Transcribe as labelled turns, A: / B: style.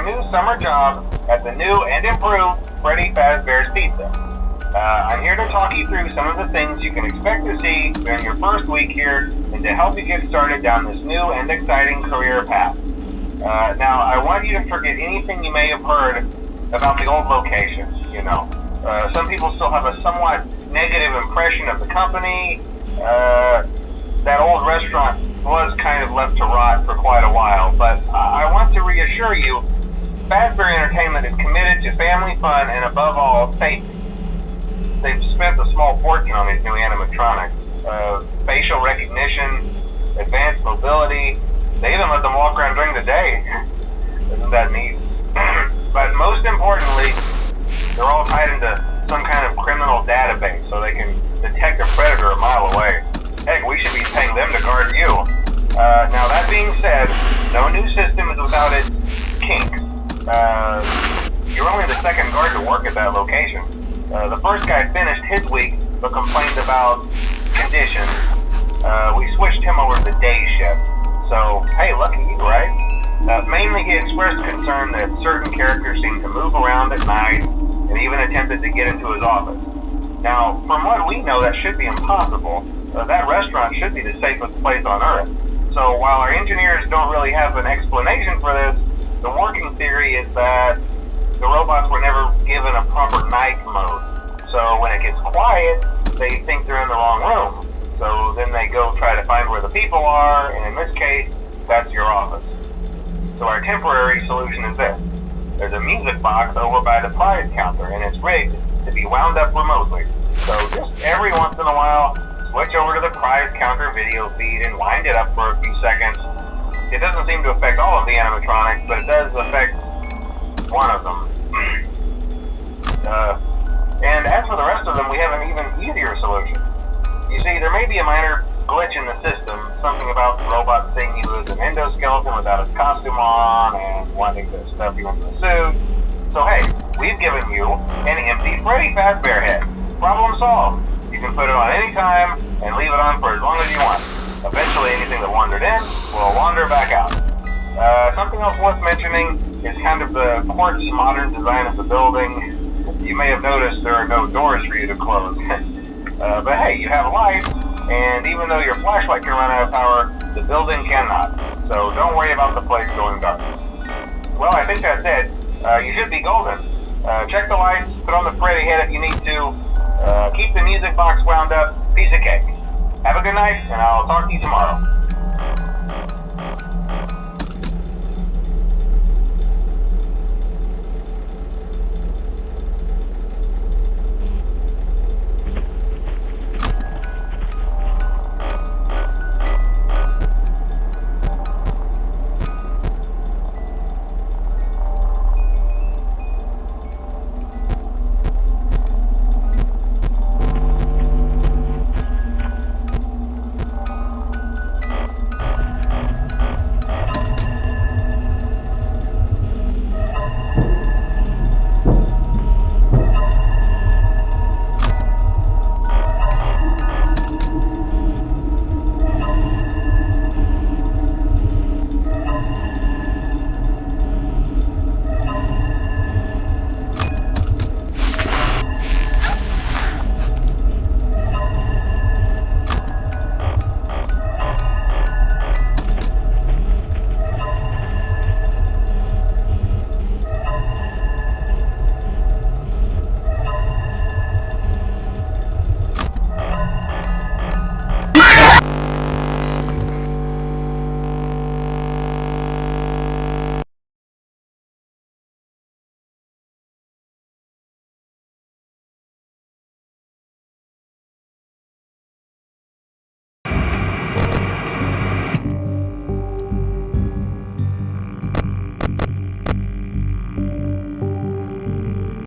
A: new summer job at the new and improved Freddy Fazbear's Pizza. I'm here to talk you through some of the things you can expect to see during your first week here and to help you get started down this new and exciting career path. Now, I want you to forget anything you may have heard about the old locations, Some people still have a somewhat negative impression of the company. That old restaurant was kind of left to rot for quite a while, but I want to reassure you, Fazbear Entertainment is committed to family fun and above all, safety. They've spent a small fortune on these new animatronics. Facial recognition, advanced mobility, they even let them walk around during the day. Isn't that neat? But most importantly, they're all tied into some kind of criminal database so they can detect a predator a mile away. Heck, we should be paying them to guard you. Now that being said, no new system is without its kinks. You're only the second guard to work at that location. The first guy finished his week but complained about conditions. We switched him over to the day shift. So, hey, lucky you, right? Mainly he expressed concern that certain characters seemed to move around at night and even attempted to get into his office. Now, from what we know, that should be impossible. That restaurant should be the safest place on Earth. So while our engineers don't really have an explanation for this, the working theory is that the robots were never given a proper night mode. So when it gets quiet, they think they're in the wrong room. So then they go try to find where the people are, and in this case, that's your office. So our temporary solution is this. There's a music box over by the prize counter, and it's rigged to be wound up remotely. So just every once in a while, switch over to the prize counter video feed and wind it up for a few seconds. It doesn't seem to affect all of the animatronics, but it does affect one of them. And as for the rest of them, we have an even easier solution. You see, there may be a minor glitch in the system, something about the robot seeing you as an endoskeleton without his costume on and wanting to stuff you into a suit. So hey, we've given you an empty Freddy Fazbear head. Problem solved. You can put it on any time and leave it on for as long as you want. Eventually anything that wandered in will wander back out. Something else worth mentioning is kind of the quirky modern design of the building. You may have noticed there are no doors for you to close. But hey, you have lights, and even though your flashlight can run out of power, the building cannot. So don't worry about the place going dark. Well, I think that's it. You should be golden. Check the lights, put on the Freddy head if you need to. Keep the music box wound up. Piece of cake. Have a good night, and I'll talk to you tomorrow.